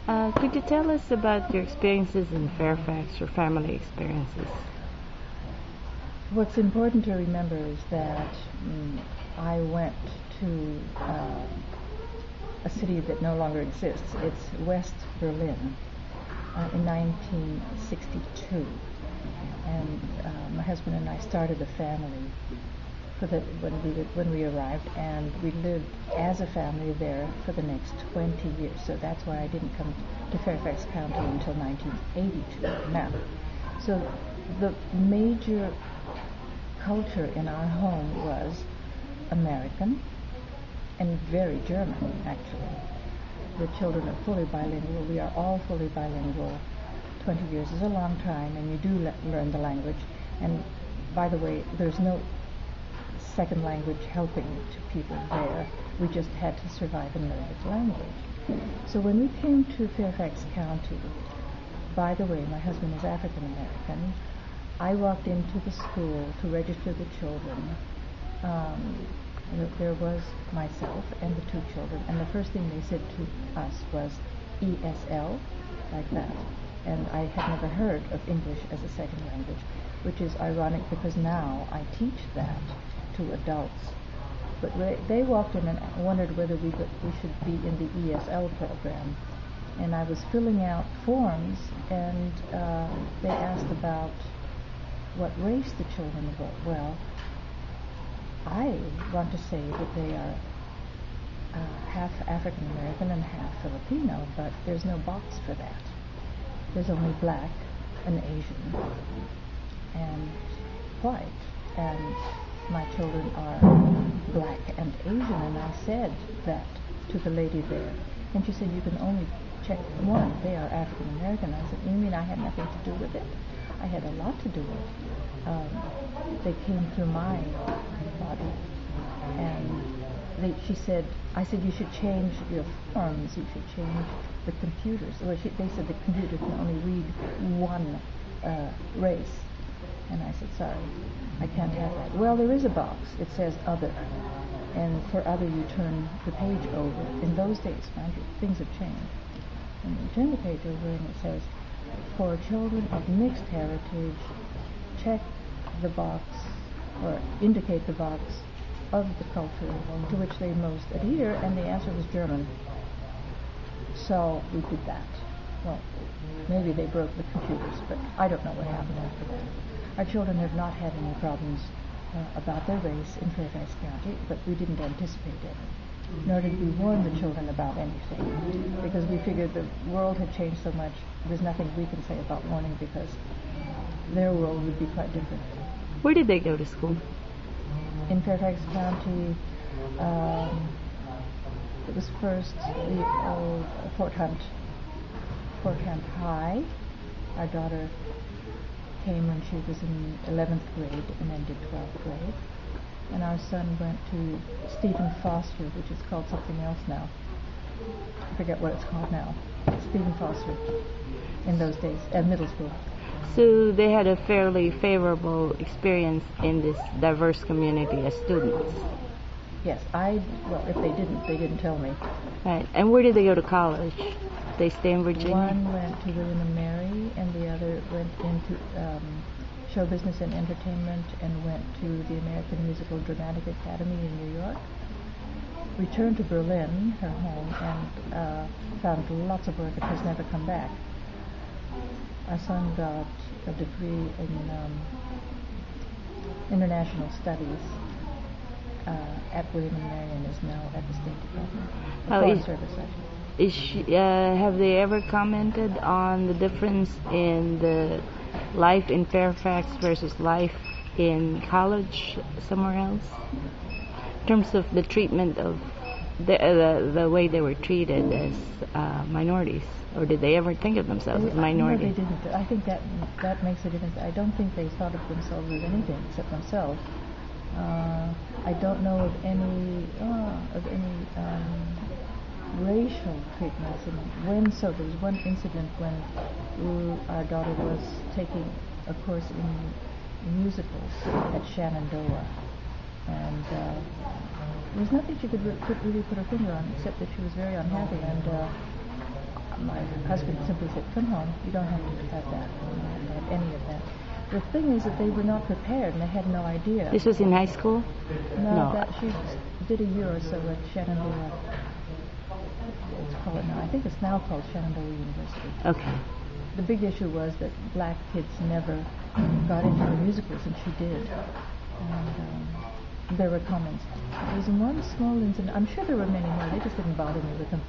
Could you tell us about your experiences in Fairfax, your family experiences? What's important to remember is that I went to a city that no longer exists. It's West Berlin in 1962. And my husband and I started a family when we arrived, and we lived as a family there for the next 20 years. So that's why I didn't come to Fairfax County until 1982. Now, so the major culture in our home was American and very German, actually. The children are fully bilingual. We are all fully bilingual. 20 years is a long time, and you do learn the language. And by the way, there's no second language helping to people there. We just had to survive and learn the language. So when we came to Fairfax County, by the way, my husband is African American, I walked into the school to register the children. There was myself and the two children, and the first thing they said to us was ESL, like that. And I had never heard of English as a second language, which is ironic because now I teach that to adults. But they walked in and wondered whether we should be in the ESL program. And I was filling out forms, and they asked about what race the children were. Well, I want to say that they are half African American and half Filipino, but there's no box for that. There's only black and Asian and white, and my children are black and Asian, and I said that to the lady there, and she said, you can only check one, they are African American. I said, you mean I had nothing to do with it? I had a lot to do with it. They came through my body, and she said, I said, you should change your forms, you should change the computers. Well, they said the computer can only read one race. And I said, sorry, I can't have that. Well, there is a box. It says other. And for other, you turn the page over. In those days, mind you, things have changed. And you turn the page over and it says, for children of mixed heritage, check the box or indicate the box of the culture to which they most adhere, and the answer was German. So we did that. Well, maybe they broke the computers, but I don't know what happened after that. Our children have not had any problems about their race in Fairfax County, but we didn't anticipate any. Nor did we warn the children about anything, because we figured the world had changed so much, there's nothing we can say about warning, because their world would be quite different. Where did they go to school? In Fairfax County, it was first the old Fort Hunt High. Our daughter came when she was in 11th grade and then did 12th grade. And our son went to Stephen Foster, which is called something else now. I forget what it's called now. Stephen Foster in those days, at middle school. So they had a fairly favorable experience in this diverse community as students. Yes, well, if they didn't tell me. Right. And where did they go to college? They stay in Virginia? One went to William and Mary, and the other went into show business and entertainment and went to the American Musical Dramatic Academy in New York. Returned to Berlin, her home, and found lots of work and has never come back. Our son got a degree in international studies at William and Mary and is now at the State Department. Foreign Service, actually. Have they ever commented on the difference in the life in Fairfax versus life in college somewhere else? In terms of the treatment of the way they were treated as minorities, or did they ever think of themselves as minorities? No, they didn't. I think that makes a difference. I don't think they thought of themselves as anything except themselves. I don't know of any racial treatments. There was one incident when our daughter was taking a course in musicals at Shenandoah, and there was nothing she could really put her finger on except that she was very unhappy. And my husband simply said, "Come home. You don't have to have that. You don't have to have any of that." The thing is that they were not prepared and they had no idea. This was in high school? No. That she did a year or so at Shenandoah. It's called now. I think it's now called Shenandoah University. Okay. The big issue was that black kids never got into the musicals, and she did. And there were comments. There was one small incident. I'm sure there were many more. They just didn't bother me with them.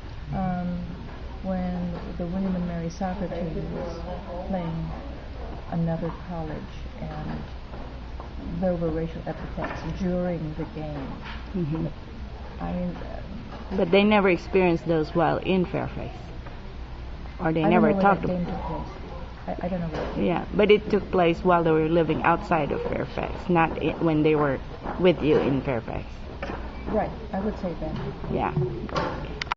When the William and Mary soccer team was playing another college, and there were racial epithets during the game. Mm-hmm. I mean, but they never experienced those while in Fairfax, or they never talked about it. I don't know where. Yeah, but it took place while they were living outside of Fairfax, not when they were with you in Fairfax. Right, I would say that. Yeah.